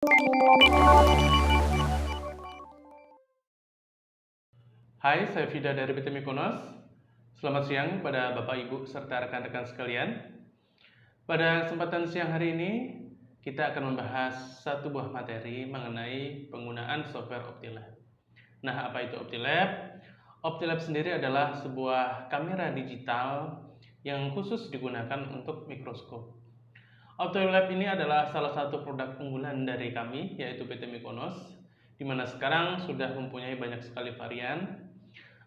Hai, saya Vida dari PT Mikonos. Selamat siang pada Bapak, Ibu, serta rekan-rekan sekalian. Pada kesempatan siang hari ini, kita akan membahas satu buah materi mengenai penggunaan software OptiLab. Nah, apa itu OptiLab? OptiLab sendiri adalah sebuah kamera digital yang khusus digunakan untuk mikroskop. OptiLab ini adalah salah satu produk unggulan dari kami, yaitu PT Mikonos, di mana sekarang sudah mempunyai banyak sekali varian.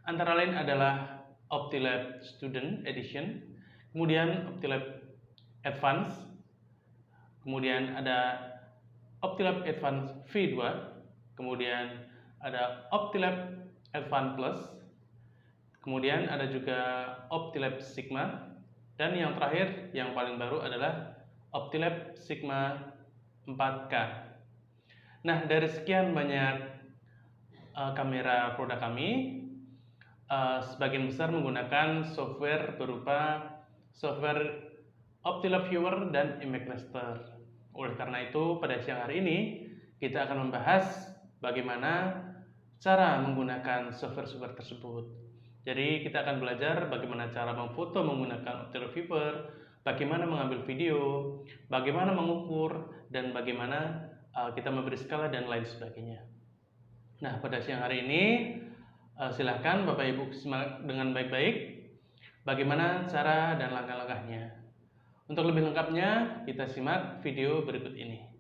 Antara lain adalah OptiLab Student Edition, kemudian OptiLab Advanced, kemudian ada OptiLab Advanced V2, kemudian ada OptiLab Advanced Plus, kemudian ada juga OptiLab Sigma, dan yang terakhir yang paling baru adalah OptiLab Sigma 4K. Nah, dari sekian banyak kamera produk kami, sebagian besar menggunakan software berupa software OptiLab Viewer dan Image Raster. Oleh karena itu, pada siang hari ini kita akan membahas bagaimana cara menggunakan software-software tersebut. Jadi kita akan belajar bagaimana cara memfoto menggunakan OptiLab Viewer, bagaimana mengambil video, bagaimana mengukur, dan bagaimana kita memberi skala dan lain sebagainya. Nah, pada siang hari ini silahkan Bapak Ibu simak dengan baik-baik bagaimana cara dan langkah-langkahnya. Untuk lebih lengkapnya, kita simak video berikut ini.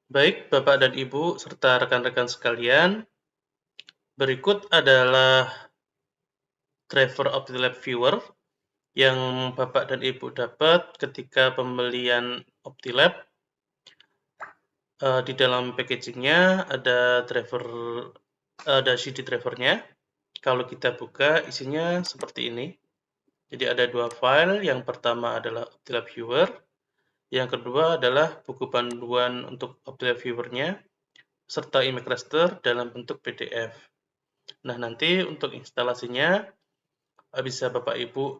Baik, Bapak dan Ibu, serta rekan-rekan sekalian, berikut adalah driver OptiLab Viewer yang Bapak dan Ibu dapat ketika pembelian OptiLab. Di dalam packagingnya ada CD drivernya. Kalau kita buka, isinya seperti ini. Jadi ada dua file, yang pertama adalah OptiLab Viewer, yang kedua adalah buku panduan untuk OptiLab Viewer-nya, serta image raster dalam bentuk PDF. Nah, nanti untuk instalasinya bisa Bapak Ibu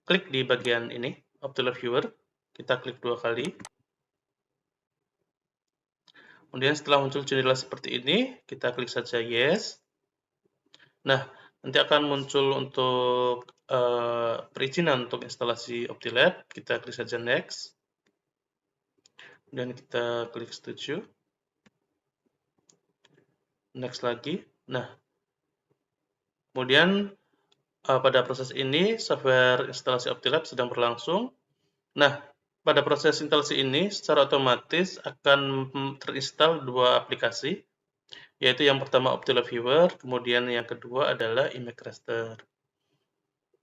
klik di bagian ini, OptiLab Viewer. Kita klik dua kali. Kemudian setelah muncul jendela seperti ini, kita klik saja Yes. Nah, nanti akan muncul untuk perizinan untuk instalasi OptiLab. Kita klik saja Next. Dan kita klik Setuju. Next lagi. Nah, kemudian pada proses ini, software instalasi OptiLab sedang berlangsung. Nah, pada proses instalasi ini, secara otomatis akan terinstall dua aplikasi, yaitu yang pertama OptiLab Viewer, kemudian yang kedua adalah Image Raster.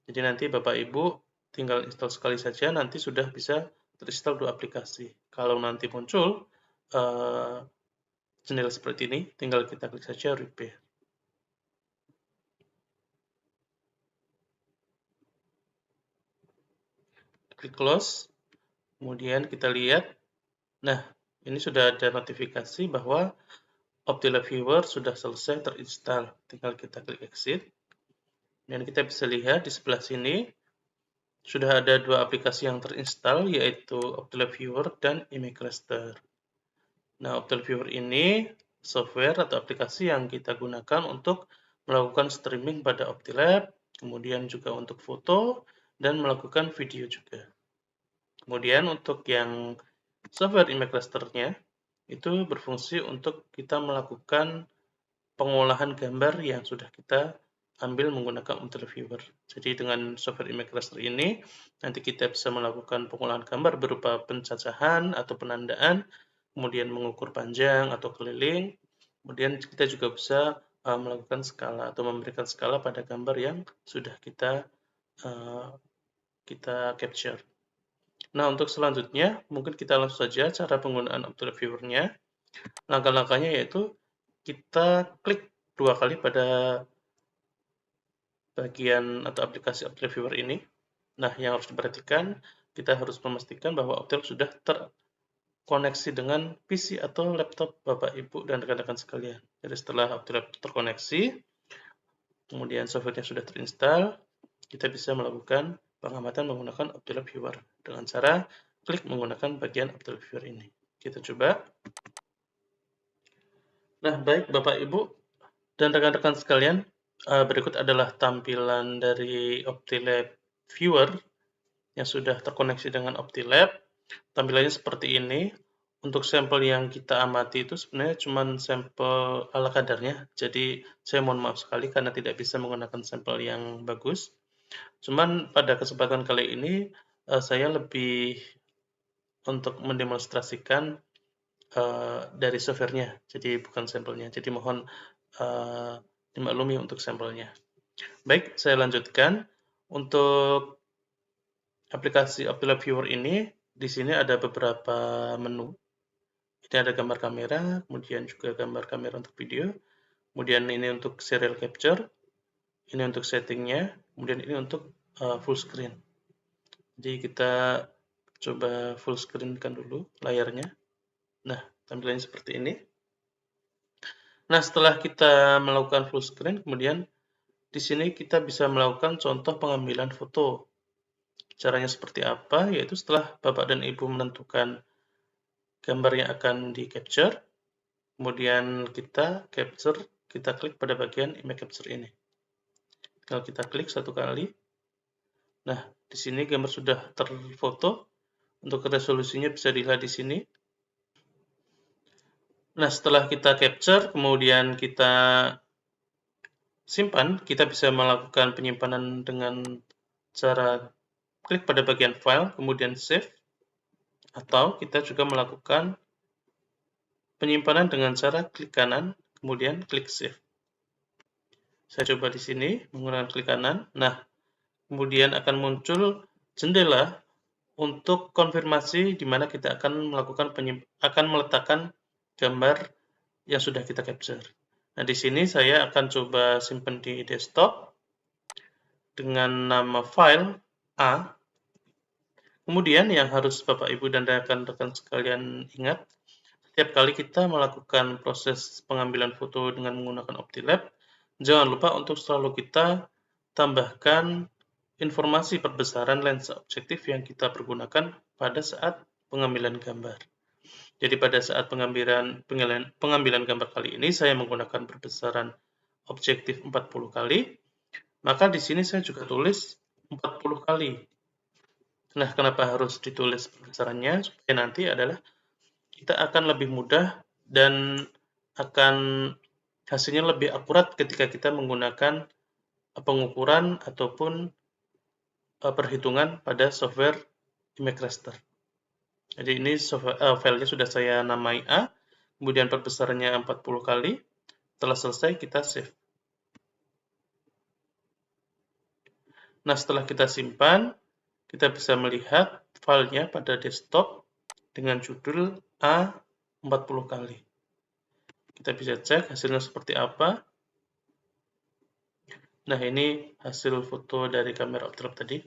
Jadi nanti Bapak Ibu tinggal install sekali saja, nanti sudah bisa terinstall dua aplikasi. Kalau nanti muncul jendela seperti ini, tinggal kita klik saja Repair. Klik Close, kemudian kita lihat, nah ini sudah ada notifikasi bahwa OptiLab Viewer sudah selesai terinstall. Tinggal kita klik Exit. Dan kita bisa lihat di sebelah sini sudah ada dua aplikasi yang terinstall, yaitu OptiLab Viewer dan Image Raster. Nah, OptiLab Viewer ini software atau aplikasi yang kita gunakan untuk melakukan streaming pada OptiLab, kemudian juga untuk foto dan melakukan video juga. Kemudian untuk yang software Image Raster-nya itu berfungsi untuk kita melakukan pengolahan gambar yang sudah kita ambil menggunakan OptiLab Viewer. Jadi dengan software Image Raster ini, nanti kita bisa melakukan pengolahan gambar berupa pencacahan atau penandaan kemudian mengukur panjang atau keliling, kemudian kita juga bisa melakukan skala atau memberikan skala pada gambar yang sudah kita capture. Nah, untuk selanjutnya, mungkin kita langsung saja cara penggunaan Optilab Viewer-nya. Langkah-langkahnya yaitu kita klik 2 kali pada bagian atau aplikasi Optilab Viewer ini. Nah, yang harus diperhatikan, kita harus memastikan bahwa Optilab sudah terkoneksi dengan PC atau laptop Bapak, Ibu, dan rekan-rekan sekalian. Jadi setelah Optilab terkoneksi, kemudian software-nya sudah terinstall, kita bisa melakukan pengamatan menggunakan Optilab Viewer dengan cara klik menggunakan bagian Optilab Viewer ini. Kita coba. Nah, baik Bapak, Ibu, dan rekan-rekan sekalian, berikut adalah tampilan dari Optilab Viewer yang sudah terkoneksi dengan Optilab. Tampilannya seperti ini. Untuk sampel yang kita amati itu sebenarnya cuma sampel ala kadarnya, jadi saya mohon maaf sekali karena tidak bisa menggunakan sampel yang bagus. Cuman pada kesempatan kali ini, saya lebih untuk mendemonstrasikan dari software-nya, jadi bukan sampelnya. Jadi mohon dimaklumi untuk sampelnya. Baik, saya lanjutkan. Untuk aplikasi Optilab Viewer ini, di sini ada beberapa menu. Ini ada gambar kamera, kemudian juga gambar kamera untuk video, kemudian ini untuk serial capture, ini untuk settingnya, kemudian ini untuk full screen. Jadi kita coba full screen kan dulu layarnya. Nah, tampilannya seperti ini. Nah, setelah kita melakukan full screen, kemudian di sini kita bisa melakukan contoh pengambilan foto. Caranya seperti apa? Yaitu setelah Bapak dan Ibu menentukan gambar yang akan di-capture, kemudian kita capture, kita klik pada bagian image capture ini. Kalau kita klik satu kali, nah di sini gambar sudah terfoto. Untuk resolusinya bisa dilihat di sini. Nah, setelah kita capture, kemudian kita simpan, kita bisa melakukan penyimpanan dengan cara klik pada bagian file, kemudian save, atau kita juga melakukan penyimpanan dengan cara klik kanan, kemudian klik save. Saya coba di sini menggunakan klik kanan. Nah, kemudian akan muncul jendela untuk konfirmasi di mana kita akan meletakkan gambar yang sudah kita capture. Nah, di sini saya akan coba simpan di desktop dengan nama file A. Kemudian yang harus Bapak, Ibu, dan rekan-rekan sekalian ingat, setiap kali kita melakukan proses pengambilan foto dengan menggunakan Optilab, jangan lupa untuk selalu kita tambahkan informasi perbesaran lensa objektif yang kita pergunakan pada saat pengambilan gambar. Jadi pada saat pengambilan gambar kali ini saya menggunakan perbesaran objektif 40 kali, maka di sini saya juga tulis 40 kali. Nah, kenapa harus ditulis perbesarannya? Supaya nanti adalah kita akan lebih mudah dan akan hasilnya lebih akurat ketika kita menggunakan pengukuran ataupun perhitungan pada software image raster. Jadi ini filenya sudah saya namai A, kemudian perbesarannya 40 kali. Setelah selesai kita save. Nah, setelah kita simpan, kita bisa melihat filenya pada desktop dengan judul A 40 kali. Kita bisa cek hasilnya seperti apa. Nah, ini hasil foto dari kamera Optilab tadi.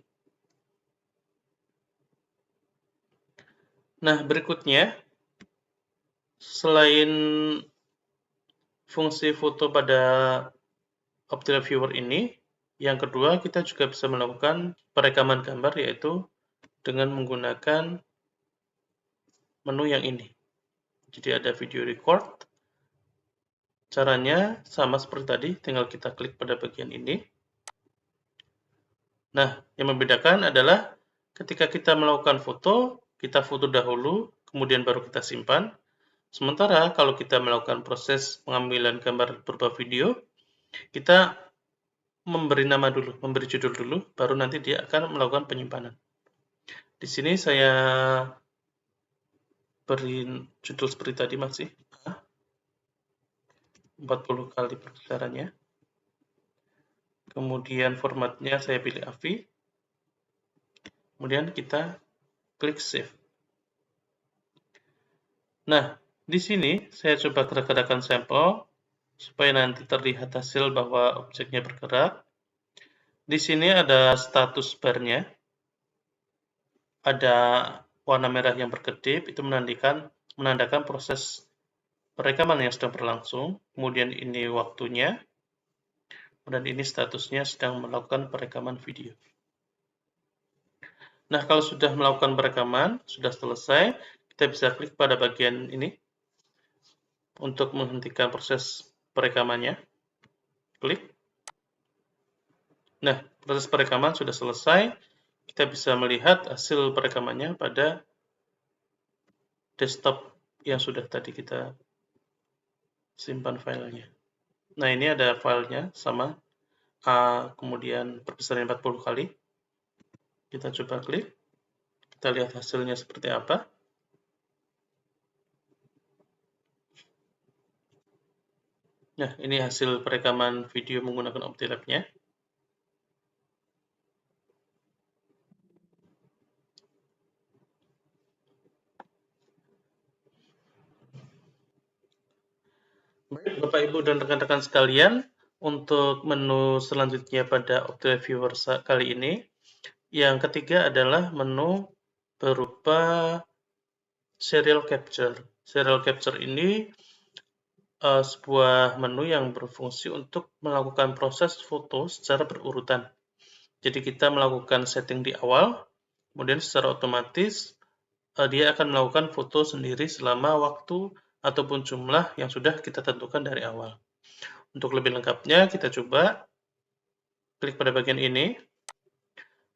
Nah, berikutnya, selain fungsi foto pada Optilab Viewer ini, yang kedua kita juga bisa melakukan perekaman gambar, yaitu dengan menggunakan menu yang ini. Jadi ada video record. Caranya sama seperti tadi, tinggal kita klik pada bagian ini. Nah, yang membedakan adalah ketika kita melakukan foto, kita foto dahulu, kemudian baru kita simpan. Sementara kalau kita melakukan proses pengambilan gambar berupa video, kita memberi nama dulu, memberi judul dulu, baru nanti dia akan melakukan penyimpanan. Di sini saya beri judul seperti tadi masih 40 kali perputarannya. Kemudian formatnya saya pilih AVI. Kemudian kita klik save. Nah, di sini saya coba gerak-gerakan sampel supaya nanti terlihat hasil bahwa objeknya bergerak. Di sini ada status barnya, ada warna merah yang berkedip, itu menandakan proses perekaman yang sedang berlangsung. Kemudian ini waktunya, dan ini statusnya sedang melakukan perekaman video. Nah, kalau sudah melakukan perekaman, sudah selesai, kita bisa klik pada bagian ini untuk menghentikan proses perekamannya. Klik. Nah, proses perekaman sudah selesai. Kita bisa melihat hasil perekamannya pada desktop yang sudah tadi kita simpan filenya. Nah, ini ada filenya sama, kemudian perbesarnya 40 kali. Kita coba klik. Kita lihat hasilnya seperti apa. Nah, ini hasil perekaman video menggunakan OptiLab-nya. Baik, Bapak, Ibu, dan rekan-rekan sekalian, untuk menu selanjutnya pada OptiLab Viewer kali ini, yang ketiga adalah menu berupa serial capture. Serial capture ini sebuah menu yang berfungsi untuk melakukan proses foto secara berurutan. Jadi kita melakukan setting di awal, kemudian secara otomatis dia akan melakukan foto sendiri selama waktu ataupun jumlah yang sudah kita tentukan dari awal. Untuk lebih lengkapnya, kita coba klik pada bagian ini.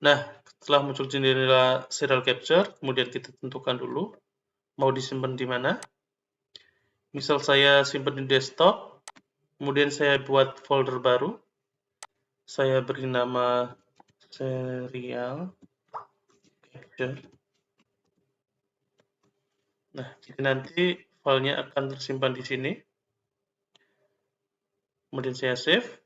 Nah, setelah muncul jendela serial capture, kemudian kita tentukan dulu mau disimpan di mana. Misal saya simpan di desktop, kemudian saya buat folder baru. Saya beri nama serial capture. Nah, jadi nanti filenya akan tersimpan di sini. Kemudian saya save.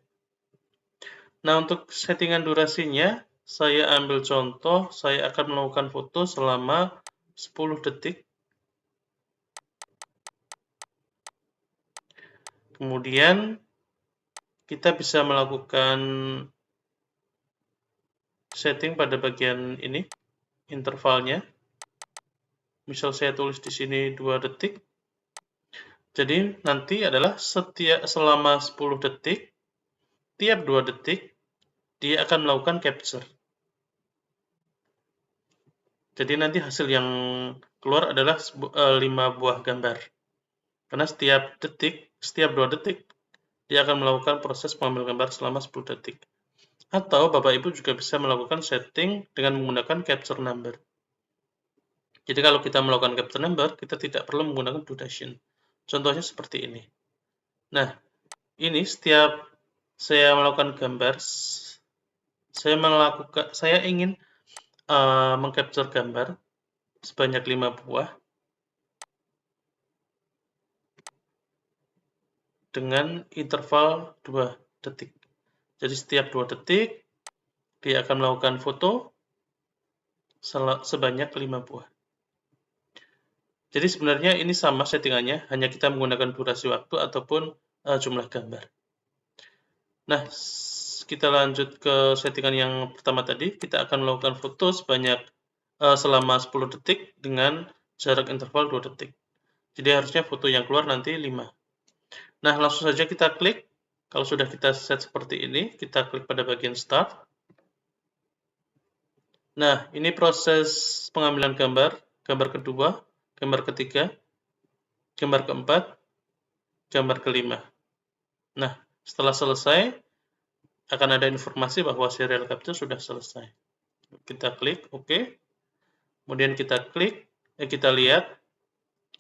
Nah, untuk settingan durasinya, saya ambil contoh, saya akan melakukan foto selama 10 detik. Kemudian kita bisa melakukan setting pada bagian ini, intervalnya. Misal saya tulis di sini 2 detik. Jadi nanti adalah selama 10 detik, tiap 2 detik, dia akan melakukan capture. Jadi nanti hasil yang keluar adalah 5 buah gambar. Karena setiap 2 detik, dia akan melakukan proses mengambil gambar selama 10 detik. Atau Bapak Ibu juga bisa melakukan setting dengan menggunakan capture number. Jadi kalau kita melakukan capture number, kita tidak perlu menggunakan duration. Contohnya seperti ini. Nah, ini setiap saya melakukan gambar, saya ingin mengcapture gambar sebanyak 5 buah dengan interval 2 detik. Jadi setiap 2 detik, dia akan melakukan foto sebanyak 5 buah. Jadi sebenarnya ini sama settingannya, hanya kita menggunakan durasi waktu ataupun jumlah gambar. Nah, kita lanjut ke settingan yang pertama tadi. Kita akan melakukan foto selama 10 detik dengan jarak interval 2 detik. Jadi harusnya foto yang keluar nanti 5. Nah, langsung saja kita klik. Kalau sudah kita set seperti ini, kita klik pada bagian Start. Nah, ini proses pengambilan gambar kedua, gambar ketiga, gambar keempat, gambar kelima. Nah, setelah selesai, akan ada informasi bahwa serial capture sudah selesai. Kita klik OK. Kemudian kita lihat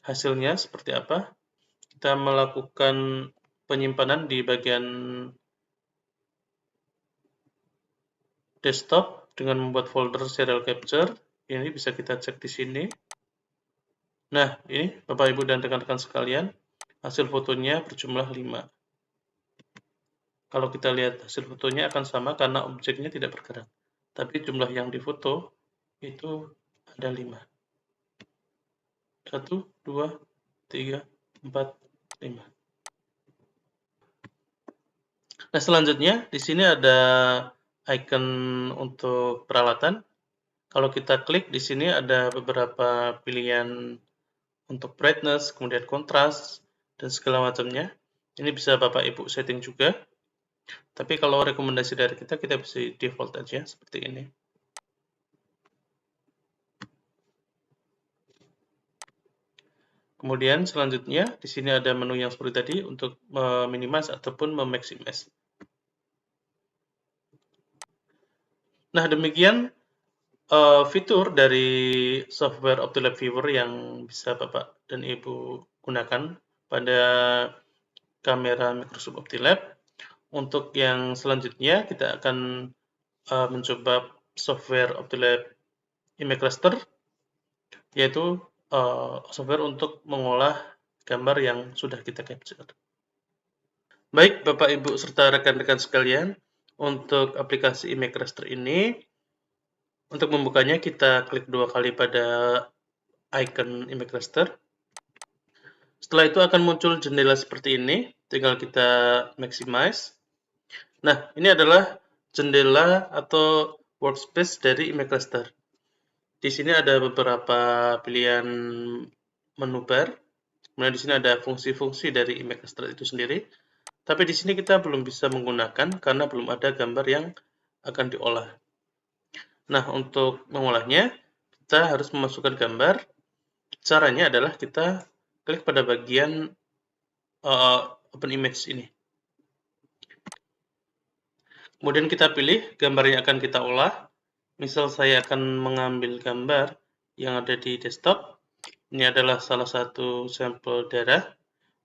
hasilnya seperti apa. Kita melakukan penyimpanan di bagian desktop dengan membuat folder serial capture. Ini bisa kita cek di sini. Nah, ini Bapak Ibu dan rekan-rekan sekalian, hasil fotonya berjumlah 5. Kalau kita lihat hasil fotonya akan sama karena objeknya tidak bergerak. Tapi jumlah yang difoto itu ada 5. 1, 2, 3, 4, 5. Nah, selanjutnya di sini ada icon untuk peralatan. Kalau kita klik di sini ada beberapa pilihan untuk brightness, kemudian kontras, dan segala macamnya. Ini bisa Bapak Ibu setting juga. Tapi kalau rekomendasi dari kita bisa default aja seperti ini. Kemudian selanjutnya di sini ada menu yang seperti tadi untuk meminimize ataupun memaximize. Nah, demikian fitur dari software Optilab Viewer yang bisa Bapak dan Ibu gunakan pada kamera Microsoft Optilab. Untuk yang selanjutnya kita akan mencoba software Optilab Image Raster, yaitu software untuk mengolah gambar yang sudah kita capture. Baik Bapak Ibu serta rekan-rekan sekalian, untuk aplikasi Image Raster ini, untuk membukanya kita klik 2 kali pada icon Image Raster. Setelah itu akan muncul jendela seperti ini, tinggal kita maximize. Nah, ini adalah jendela atau workspace dari Image Raster. Di sini ada beberapa pilihan menu bar. Kemudian di sini ada fungsi-fungsi dari Image Raster itu sendiri. Tapi di sini kita belum bisa menggunakan karena belum ada gambar yang akan diolah. Nah, untuk mengolahnya, kita harus memasukkan gambar. Caranya adalah kita klik pada bagian Open Image ini. Kemudian kita pilih gambar yang akan kita olah. Misal saya akan mengambil gambar yang ada di desktop. Ini adalah salah satu sampel darah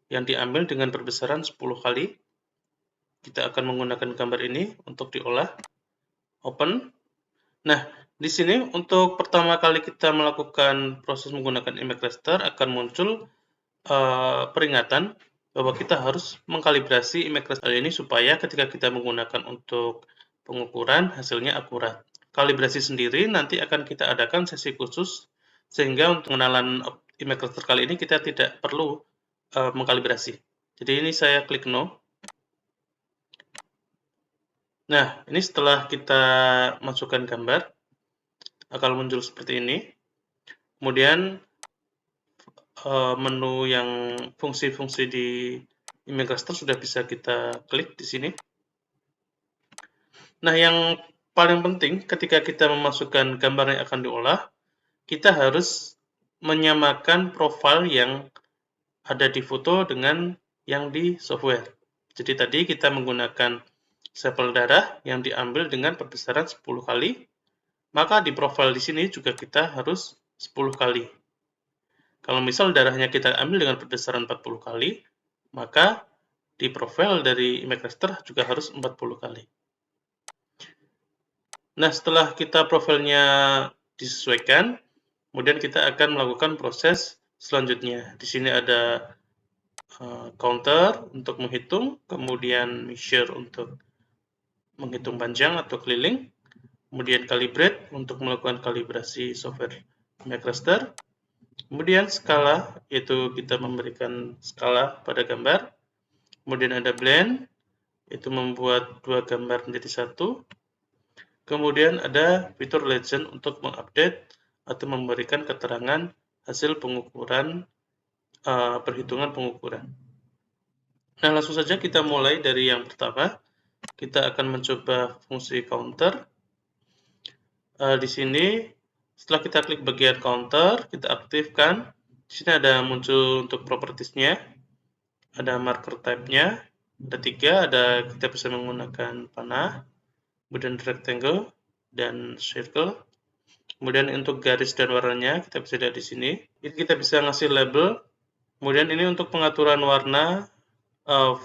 yang diambil dengan perbesaran 10 kali. Kita akan menggunakan gambar ini untuk diolah. Open. Nah, di sini untuk pertama kali kita melakukan proses menggunakan Image Raster akan muncul peringatan bahwa kita harus mengkalibrasi Image Raster ini supaya ketika kita menggunakan untuk pengukuran hasilnya akurat. Kalibrasi sendiri nanti akan kita adakan sesi khusus sehingga untuk pengenalan Image Raster kali ini kita tidak perlu mengkalibrasi. Jadi ini saya klik no. Nah, ini setelah kita masukkan gambar akan muncul seperti ini. Kemudian menu yang fungsi-fungsi di Image Raster sudah bisa kita klik di sini. Nah, yang paling penting ketika kita memasukkan gambar yang akan diolah, kita harus menyamakan profil yang ada di foto dengan yang di software. Jadi tadi kita menggunakan sampel darah yang diambil dengan perbesaran 10 kali, maka di profil di sini juga kita harus 10 kali. Kalau misal darahnya kita ambil dengan perbesaran 40 kali, maka di profil dari Image Raster juga harus 40 kali. Nah, setelah kita profilnya disesuaikan, kemudian kita akan melakukan proses selanjutnya. Di sini ada counter untuk menghitung, kemudian measure untuk menghitung panjang atau keliling, kemudian calibrate untuk melakukan kalibrasi software Image Raster, kemudian skala, yaitu kita memberikan skala pada gambar, kemudian ada blend, yaitu membuat dua gambar menjadi satu, kemudian ada fitur legend untuk mengupdate atau memberikan keterangan hasil pengukuran, perhitungan pengukuran. Nah, langsung saja kita mulai dari yang pertama. Kita akan mencoba fungsi counter. Di sini, setelah kita klik bagian counter, kita aktifkan. Di sini ada muncul untuk propertiesnya, ada marker type-nya, ada 3, kita bisa menggunakan panah, kemudian rectangle dan circle. Kemudian untuk garis dan warnanya kita bisa lihat di sini. Ini kita bisa ngasih label. Kemudian ini untuk pengaturan warna,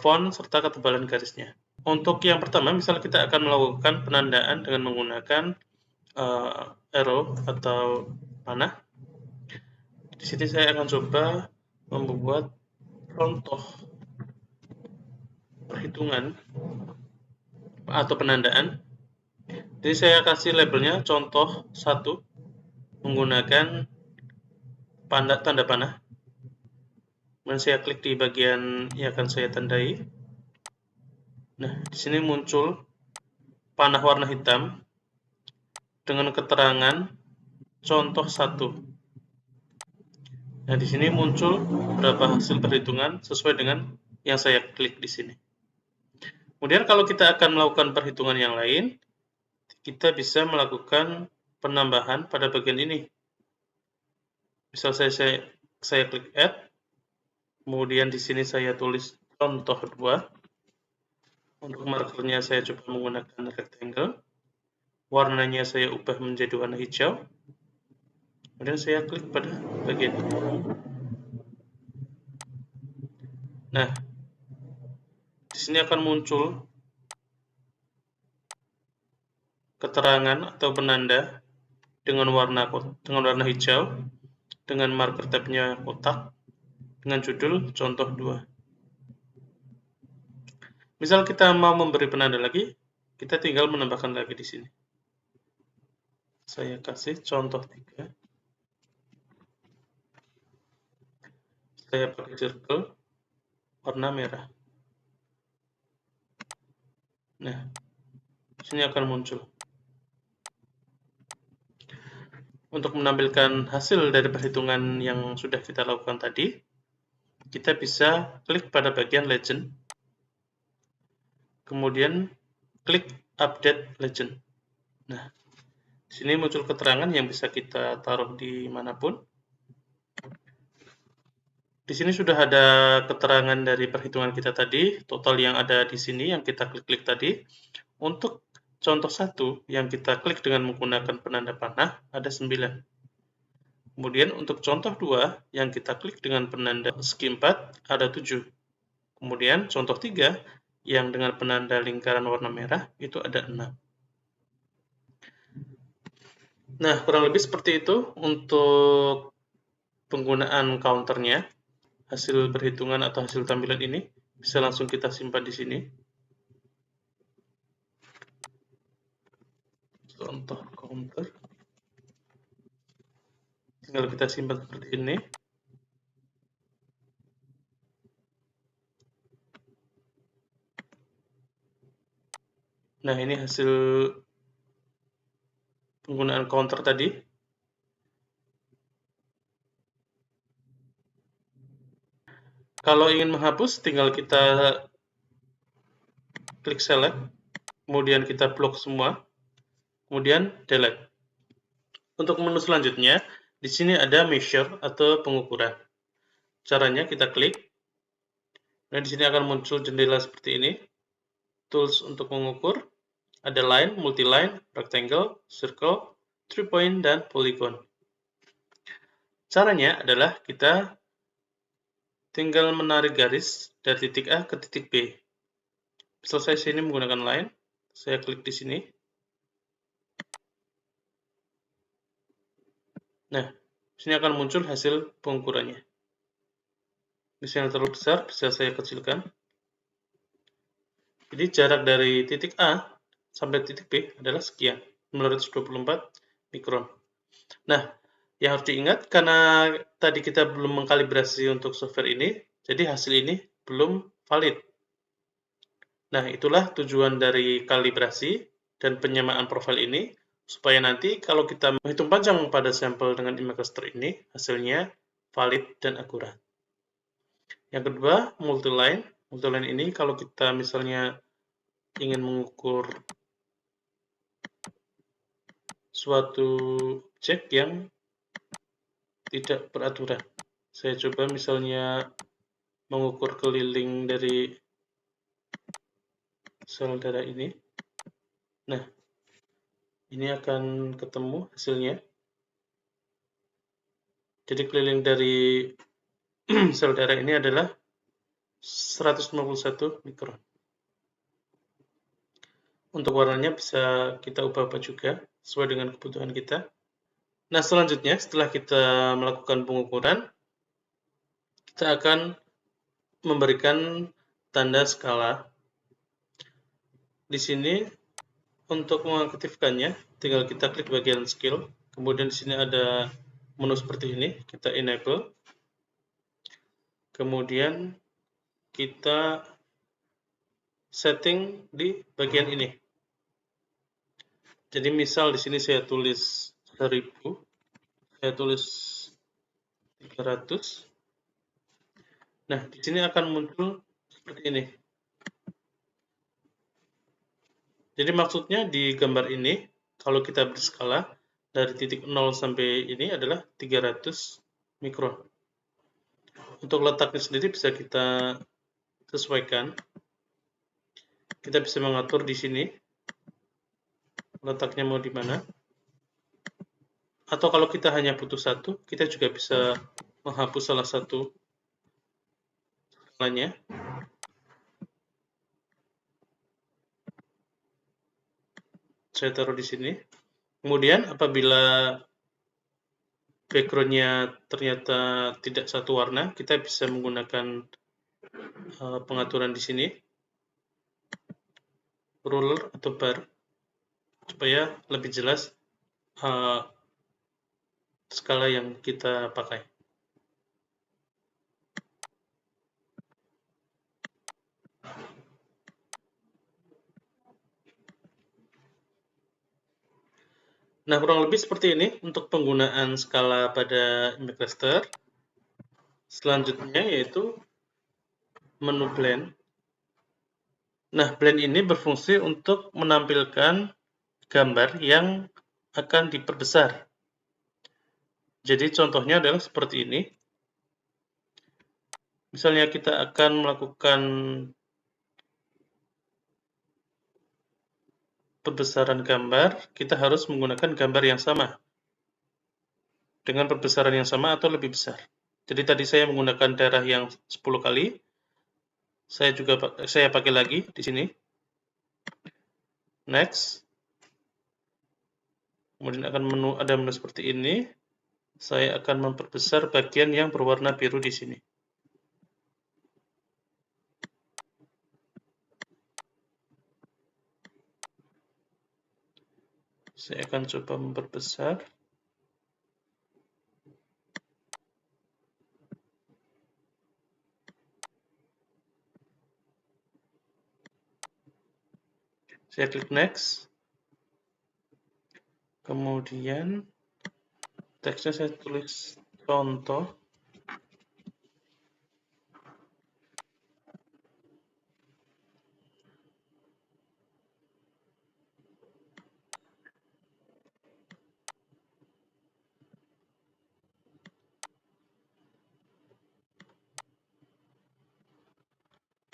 font serta ketebalan garisnya. Untuk yang pertama, misalnya kita akan melakukan penandaan dengan menggunakan arrow atau panah. Di sini saya akan coba membuat contoh perhitungan atau penandaan. Jadi saya kasih labelnya contoh 1 menggunakan tanda panah. Kemudian saya klik di bagian yang akan saya tandai. Nah, di sini muncul panah warna hitam dengan keterangan contoh 1. Nah, di sini muncul beberapa hasil perhitungan sesuai dengan yang saya klik di sini. Kemudian kalau kita akan melakukan perhitungan yang lain, kita bisa melakukan penambahan pada bagian ini. Misal saya klik add, kemudian di sini saya tulis contoh 2. Untuk markernya saya coba menggunakan rectangle. Warnanya saya ubah menjadi warna hijau. Kemudian saya klik pada bagian ini. Nah, di sini akan muncul keterangan atau penanda dengan warna hijau, dengan marker tabnya kotak, dengan judul contoh 2. Misal kita mau memberi penanda lagi, kita tinggal menambahkan lagi di sini. Saya kasih contoh 3. Saya pakai circle warna merah. Nah, di sini akan muncul. Untuk menampilkan hasil dari perhitungan yang sudah kita lakukan tadi, kita bisa klik pada bagian legend, kemudian klik update legend. Nah, di sini muncul keterangan yang bisa kita taruh di manapun. Di sini sudah ada keterangan dari perhitungan kita tadi, total yang ada di sini yang kita klik-klik tadi. Untuk contoh 1 yang kita klik dengan menggunakan penanda panah ada 9. Kemudian untuk contoh 2 yang kita klik dengan penanda segi 4 ada 7. Kemudian contoh 3 yang dengan penanda lingkaran warna merah itu ada 6. Nah, kurang lebih seperti itu untuk penggunaan counternya. Hasil perhitungan atau hasil tampilan ini bisa langsung kita simpan di sini. Contoh counter. Tinggal kita simpan seperti ini. Nah, ini hasil penggunaan counter tadi. Kalau ingin menghapus, tinggal kita klik select, kemudian kita blok semua, kemudian delete. Untuk menu selanjutnya, di sini ada measure atau pengukuran. Caranya kita klik, dan di sini akan muncul jendela seperti ini. Tools untuk mengukur, ada line, multi-line, rectangle, circle, 3 point, dan polygon. Caranya adalah kita tinggal menarik garis dari titik A ke titik B. Misal saya sini menggunakan line, saya klik di sini. Nah, sini akan muncul hasil pengukurannya. Misalnya terlalu besar, bisa saya kecilkan. Jadi jarak dari titik A sampai titik B adalah sekian, 924 mikron. Nah, yang harus diingat, karena tadi kita belum mengkalibrasi untuk software ini, jadi hasil ini belum valid. Nah, itulah tujuan dari kalibrasi dan penyamaan profil ini, supaya nanti kalau kita menghitung panjang pada sampel dengan ImageRaster ini, hasilnya valid dan akurat. Yang kedua, multi-line. Multi-line ini kalau kita misalnya ingin mengukur suatu objek yang tidak beraturan. Saya coba misalnya mengukur keliling dari sel darah ini. Nah, ini akan ketemu hasilnya. Jadi keliling dari sel darah ini adalah 151 mikron. Untuk warnanya bisa kita ubah-ubah juga sesuai dengan kebutuhan kita. Nah, selanjutnya setelah kita melakukan pengukuran, kita akan memberikan tanda skala. Di sini untuk mengaktifkannya, tinggal kita klik bagian skill. Kemudian di sini ada menu seperti ini, kita enable. Kemudian kita setting di bagian ini. Jadi misal di sini saya tulis 1000, saya tulis 300. Nah, di sini akan muncul seperti ini. Jadi maksudnya di gambar ini, kalau kita berskala dari titik 0 sampai ini adalah 300 mikron. Untuk letaknya sendiri bisa kita sesuaikan. Kita bisa mengatur di sini letaknya mau di mana. Atau kalau kita hanya butuh satu, kita juga bisa menghapus salah satu skalanya. Saya taruh di sini. Kemudian apabila background-nya ternyata tidak satu warna, kita bisa menggunakan pengaturan di sini, ruler atau bar, supaya lebih jelas skala yang kita pakai. Nah, kurang lebih seperti ini untuk penggunaan skala pada image raster. Selanjutnya yaitu menu blend. Nah, blend ini berfungsi untuk menampilkan gambar yang akan diperbesar. Jadi contohnya adalah seperti ini. Misalnya kita akan melakukan perbesaran gambar, kita harus menggunakan gambar yang sama dengan perbesaran yang sama atau lebih besar. Jadi tadi saya menggunakan darah yang 10 kali. Saya pakai lagi di sini. Next. Kemudian ada menu seperti ini. Saya akan memperbesar bagian yang berwarna biru di sini. Saya akan coba memperbesar. Saya klik next. Kemudian teksnya saya tulis contoh.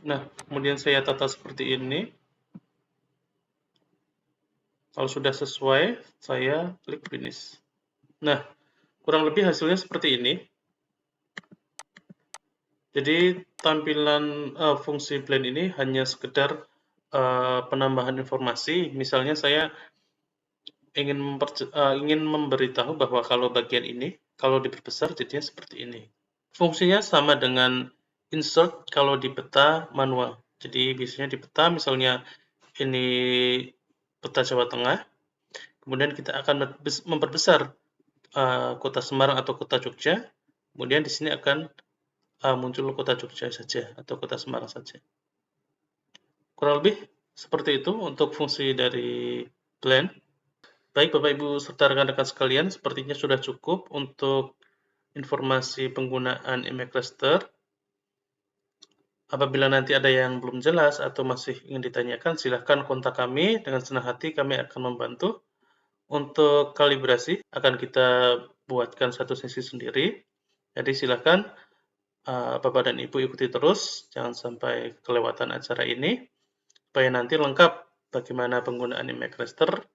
Nah, kemudian saya tata seperti ini. Kalau sudah sesuai, saya klik finish. Nah, kurang lebih hasilnya seperti ini. Jadi tampilan fungsi blend ini hanya sekedar penambahan informasi. Misalnya saya ingin memberitahu bahwa kalau bagian ini, kalau diperbesar jadinya seperti ini. Fungsinya sama dengan insert kalau di peta manual. Jadi biasanya di peta misalnya ini peta Jawa Tengah, kemudian kita akan memperbesar kota Semarang atau kota Jogja, kemudian di sini akan muncul kota Jogja saja atau kota Semarang saja. Kurang lebih seperti itu untuk fungsi dari blend. Baik Bapak Ibu serta rekan-rekan sekalian, sepertinya sudah cukup untuk informasi penggunaan image raster. Apabila nanti ada yang belum jelas atau masih ingin ditanyakan, silahkan kontak kami. Dengan senang hati kami akan membantu. Untuk kalibrasi akan kita buatkan satu sesi sendiri. Jadi silahkan Bapak dan Ibu ikuti terus, jangan sampai kelewatan acara ini, supaya nanti lengkap bagaimana penggunaan image raster